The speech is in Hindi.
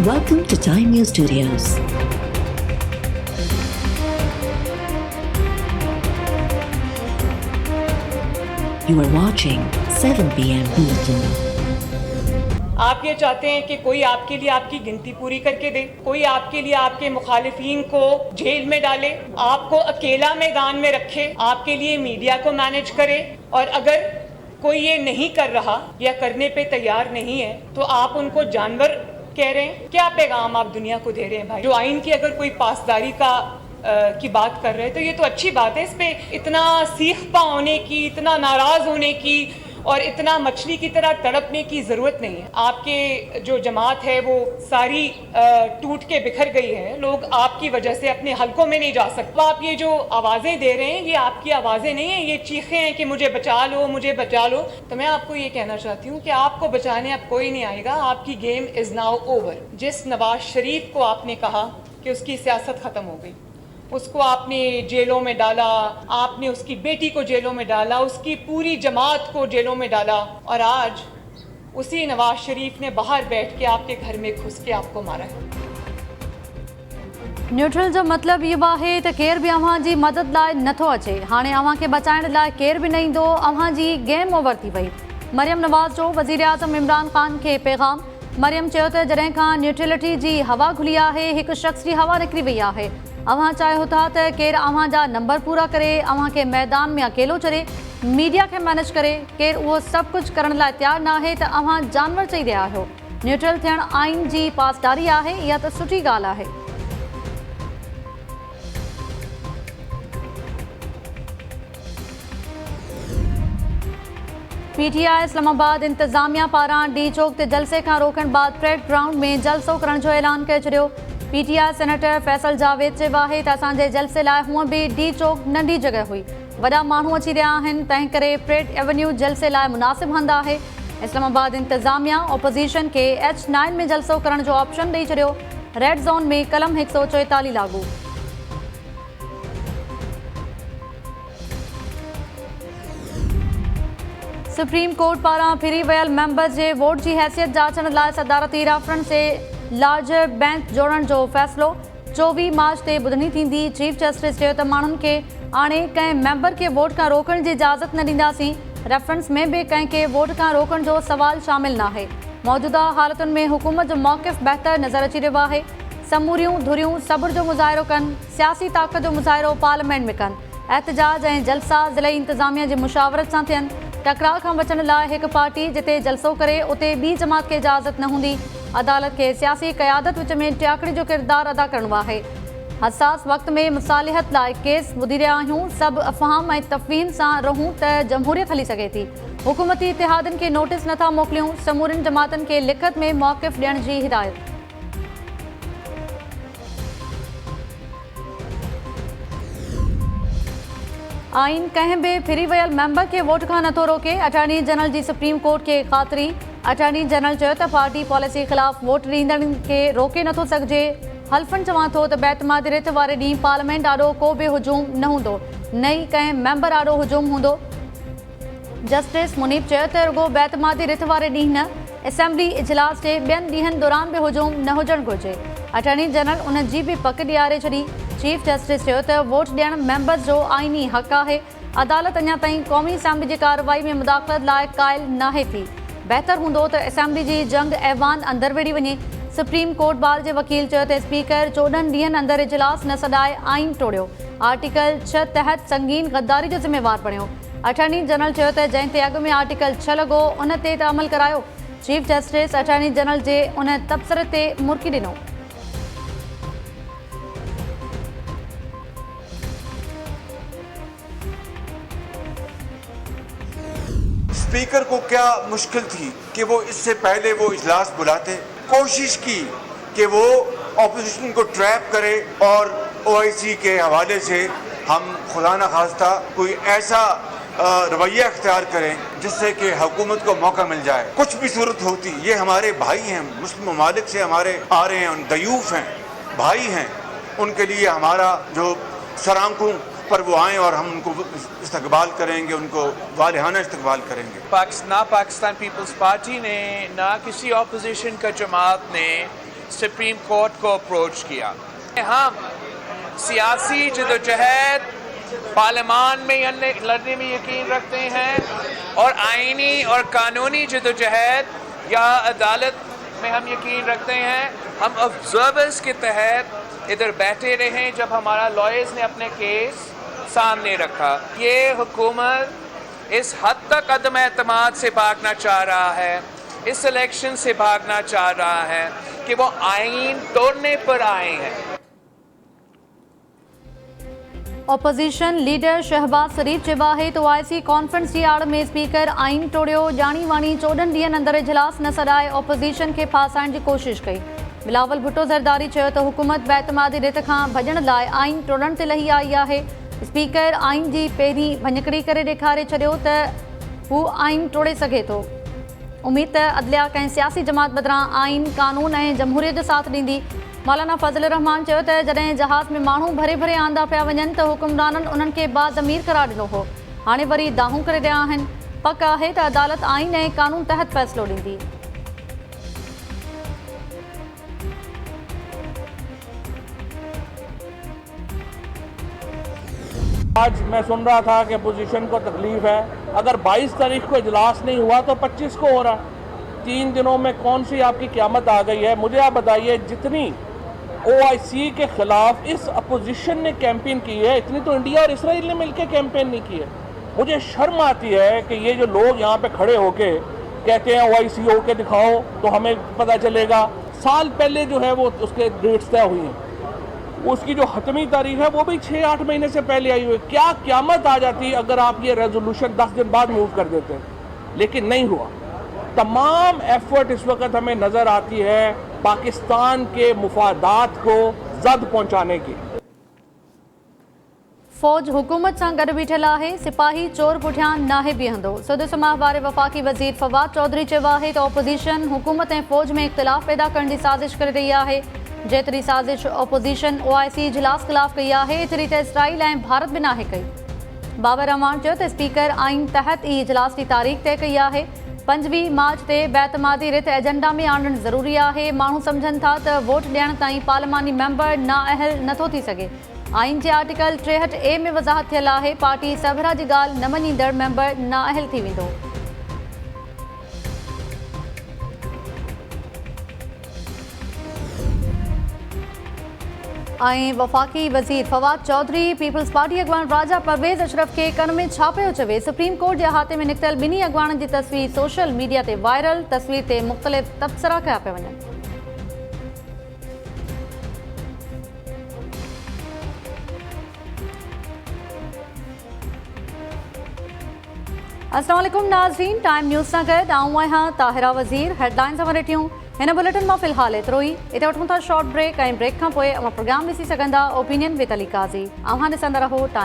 Welcome to Time News Studios. You are watching 7 PM Bulletin. आप ये चाहते हैं कि कोई आपके लिए आपकी गिनती पूरी करके दे, कोई आपके लिए आपके मुखालिफिन को जेल में डाले, आपको अकेला मैदान में रखे, आपके लिए मीडिया को मैनेज करे, और अगर कोई ये नहीं कर रहा या करने पे तैयार नहीं है तो आप उनको जानवर कह रहे हैं। क्या पैगाम आप दुनिया को दे रहे हैं भाई? जो आइन की अगर कोई पासदारी की बात कर रहे हैं तो ये तो अच्छी बात है। इस पे इतना सीखपा होने की, इतना नाराज होने की और इतना मछली की तरह तड़पने की ज़रूरत नहीं है। आपके जो जमात है वो सारी टूट के बिखर गई है। लोग आपकी वजह से अपने हलकों में नहीं जा सकते। आप ये जो आवाज़ें दे रहे हैं ये आपकी आवाज़ें नहीं हैं, ये चीखें हैं कि मुझे बचा लो, मुझे बचा लो। तो मैं आपको ये कहना चाहती हूँ कि आपको बचाने अब कोई नहीं आएगा। आपकी गेम इज़ नाउ ओवर। जिस नवाज शरीफ को आपने कहा कि उसकी सियासत ख़त्म हो गई, उसको आपने जेलों में डाला, आपने उसकी बेटी को जेलों में डाला, उसकी पूरी जमात को जेलों में डाला, और आज उसी नवाज शरीफ ने बाहर बैठ के आपके घर में घुस के आपको मारा है। न्यूट्रल जो मतलब ये है तो केर भी अवां जी मदद लाए नथो अचे। हाणे अवां के बचाइण लाए केर भी नहीं ईंदो। अवां जी गेम ओवर थी वई। मरियम नवाज़ जो वज़ीर आज़म इमरान खान के पैगाम। मरियम चयो त जॾहिं खां न्यूट्रलिटी जी हवा खुली आहे, हिकु शख़्स जी हवा निकिरी वई आहे। अवां चाहियो था त केर अवां जा नंबर पूरा करे, अवां के मैदान में अकेलो छॾे, मीडिया के मैनेज करे। केर उहो सभु कुझु करण लाइ तैयार न आहे त अवां जानवर चई रहिया आहियो। न्यूट्रल थियण आइन जी पासदारी आहे, इहा त सुठी ॻाल्हि आहे। PTI इस्लामाबाद इंतज़ामिया पारां डी चौक ते जलसे खां रोकण बाद परेड ग्राउंड में जलसो करण जो ऐलान करे छॾियो। PTI सेनेटर फैसल जावेद चयो आहे त असांजे जलसे लाइ हूअं बि डी चौक नंढी जॻह हुई, वॾा माण्हू अची रहिया आहिनि, तंहिं करे परेड एवेन्यू जलसे लाइ मुनासिब हंधि आहे। इस्लामाबाद इंतज़ामिया ओपोज़िशन खे H9 में जलसो करण जो ऑप्शन ॾेई छॾियो। रेड ज़ोन में कलम 144 लागू। सुप्रीम कोर्ट पारां फिरी वियल मेंबर्स जे वोट जी हैसियत जांचण लाइ सदारती रेफरेंस से लार्जर बेंच जोड़ण जो फ़ैसिलो 24 मार्च ते ॿुधणी थींदी। चीफ जस्टिस चयो त माण्हुनि खे हाणे कंहिं मेंबर खे वोट खां रोकण जी इजाज़त न ॾींदासीं। रेफरेंस में बि कंहिंखे वोट खां रोकण जो सवाल शामिल न आहे। मौजूदा हालतुनि में हुकूमत जो मौक़िफ़ बहितर नज़र अची रहियो आहे। समूरियूं धुरियूं सब्र जो मुज़ाहिरो कनि, सियासी ताक़त जो मुज़ाहिरो पार्लियामेंट में कनि, एहतजाज ऐं जलसा ज़िले इंतज़ामिया जी मुशावरत सां थियनि। टकराव खां बचण लाइ हिकु पार्टी जिते जलसो करे उते ॿी जमात खे इजाज़त न हूंदी। अदालत खे सियासी क़यादत विच में टियाकड़ी जो किरदारु अदा करणो आहे। हसास वक़्त में मुसालिहत लाइ केस ॿुधी रहिया आहियूं। सभु अफ़हाम ऐं तफ़वीम सां रहूं त जमहूरियत हली सघे थी। हुकूमती इतिहादनि खे नोटिस नथा मोकिलियूं। समूरियुनि जमातनि खे लिखत में मौक़िफ़ ॾियण जी हिदायत। आइन कंहिं बि फिरी वियल मेंबर के वोट खां नथो रोके। अटॉर्नी जनरल जी सुप्रीम कोर्ट के ख़ातिरी। अटॉर्नी जनरल चयो त पार्टी पॉलिसी ख़िलाफ़ वोट ॾींदड़नि खे रोके नथो सघिजे। हल्फन चवां थो त बेतमादी रिथ वारे ॾींहुं पार्लियामेंट ॾाढो को बि हुजूम न हूंदो, न ई कंहिं मेंबर ॾाढो हुजूम हूंदो। जस्टिस मुनीब चयो त रुगो बेतमादी रिथ वारे ॾींहुं न, असेंबली इजलास जे ॿियनि ॾींहंनि दौरान बि हुजूम न हुजणु घुरिजे। अटॉर्नी जनरल उन जी बि पक ॾियारे छॾी। चीफ जस्टिस चयो त वोट ॾियण मेंबर्स जो आइनी हक़ आहे। अदालत अञा ताईं क़ौमी असेंबली जी कार्रवाई में मुदाख़लत लाइ क़ाइल नाहे थी। बहितर हूंदो त असेंबली जी जंग ऐवान अंदरि वेड़ी वञे। सुप्रीम कोर्ट बार जे वकील चयो त स्पीकर 14 ॾींहंनि अंदरि इजलास न सॾाए आइन टोड़ियो। आर्टिकल 6 तहत संगीन गद्दारी जो ज़िम्मेवार बणियो। अटॉर्नी जनरल चयो त जंहिं ते अॻु में आर्टिकल 6 लॻो उन ते त अमल करायो। चीफ जस्टिस अटॉर्नी जनरल जे उन तबसरे ते मुर्की ॾिनो। स्पीकर को क्या मुश्किल थी कि वो इससे पहले वो इजलास बुलाते। कोशिश की कि वो ऑपोजिशन को ट्रैप करे और OIC के हवाले से हम खुदा न खास्ता कोई ऐसा रवैया अख्तियार करें जिससे कि हुकूमत को मौका मिल जाए। कुछ भी सूरत होती, ये हमारे भाई हैं, मुस्लिम ममालिक से हमारे आ रहे हैं, दयूफ हैं, भाई हैं, उनके लिए हमारा जो सरांकों पर वो आएँ और हम उनको इस्तकबाल करेंगे, उनको वालिहाना इस्तकबाल करेंगे। ना पाकिस्तान पीपल्स पार्टी ने ना किसी ऑपोजिशन का जमात ने सुप्रीम कोर्ट को अप्रोच किया। हम सियासी जदोजहद पार्लियामान में लड़ने में यकीन रखते हैं और आईनी और कानूनी जदोजहद या अदालत में हम यकीन रखते हैं। हम ऑब्जर्वर्स के तहत इधर बैठे रहे जब हमारा लॉयर्स ने अपने केस सामने रखा। ये हुकूमत इस हद तक अदम एतमाद से भागना चाह रहा है, इस इलेक्शन से भागना चाह रहा है कि वो आईन तोड़ने पर आए हैं। ऑपोजिशन लीडर शहबाज शरीफ चयो आहे त OIC कॉन्फ्रेंस जी आड़ में स्पीकर आइन टोड़ियो, जानी वाणी 14 ॾींहनि अंदरि इजलास न सॾाए ऑपोजिशन खे फासाइण जी कोशिश कई। बिलावल भुट्टो ज़रदारी चयो त हुकूमत बेतमादी रित खां भॼण लाइ आइन टोड़ण ते लही आई आहे। स्पीकर आइन जी पहिरीं भञकड़ी करे ॾेखारे छॾियो त हू आइन टोड़े सघे थो। उम्मीद त अदलिया कंहिं सियासी जमात बदिरां आइन, कानून ऐं जमहूरियत जो साथ ॾींदी। मौलाना फज़ल रहमान चयो त जॾहिं जहाज़ में माण्हू भरे भरे आंदा पिया वञनि त हुकुमराननि उन्हनि खे बाज़मीर करार ॾिनो हो, हाणे वरी दाहूं करे रहिया आहिनि। पक आहे त अदालत आइन ऐं कानून तहत फ़ैसिलो ॾींदी। आज मैं सुन रहा था कि अपोजिशन को तकलीफ है, अगर 22 तारीख को इजलास नहीं हुआ तो 25 को हो रहा। 3 दिनों में कौन सी आपकी क़यामत आ गई है? मुझे आप बताइए, जितनी OIC के खिलाफ इस अपोजिशन ने कैंपेन की है, इतनी तो इंडिया और इसराइल ने मिलकर कैंपेन नहीं की है। मुझे शर्म आती है कि ये जो लोग यहाँ पे खड़े होके कहते हैं OIC होके दिखाओ तो हमें पता चलेगा। साल पहले जो है वो उसके डेट्स तय हुई हैं, उसकी जो हतमी तारीख है वो भी 6-8 महीने से पहले आई हुई है। क्या क़यामत आ जाती अगर आप ये रेजोल्यूशन 10 दिन बाद मूव कर देते हैं, लेकिन नहीं हुआ। तमाम एफर्ट इस वक्त हमें नज़र आती है पाकिस्तान के मुफादात को जद पहुँचाने की। फौज हुकूमत सां गॾु बीठल आहे, सिपाही चोर पुठियां नाहे बीहंदो। सुद समाह वारे वफ़ाक़ी वज़ीर फवाद चौधरी चयो आहे त ऑपोजिशन हुकूमत ऐं फौज में इख़्तिलाफ़ पैदा करण जी साज़िश करे रही आहे। जेतिरी साज़िश ऑपोजिशन OIC इजलास ख़िलाफ़ कई आहे, एतिरी त इसराइल ऐं भारत बि नाहे कई। बाबर रहमान चयो त स्पीकर आइन तहत ई इजलास जी तारीख़ तय कई आहे। 25 मार्च ते बेतमादी रिथ एजेंडा में आणणु ज़रूरी आहे। माण्हू सम्झनि था त वोट ॾियण ताईं पार्लिमानी मेंबर नाअहल नथो थी सघे। आइन जे आर्टिकल 63A में वज़ाहत थियल आहे, पार्टी सभरा जी ॻाल्हि न मञींदड़ मेंबर नाअहल थी वेंदो। ऐं वफ़ाक़ी वज़ीर फवाद चौधरी पीपल्स पार्टी अॻवान राजा परवेज़ अशरफ खे कन में छा पियो चवे। सुप्रीम कोर्ट जे अहाते में निकितल ॿिन्ही अॻवाननि जी तस्वीर सोशल मीडिया ते वायरल। तस्वीर ते मुख़्तलिफ़ तबसरा कया पिया वञनि। अस्सलाम वालेकुम नाज़रीन, टाइम न्यूज़ सां गॾु आऊं आहियां ताहिरा वज़ीर। हेडलाइन्स सां वरिठियूं हिन बुलेटिन मां फ़िलहाल एतिरो ई। इते वठूं था शॉर्ट ब्रेक, ऐं ब्रेक खां पोइ अवां प्रोग्राम ॾिसी सघंदा ओपिनियन विद अली काज़ी। अवां ॾिसंदा रहो टाइम।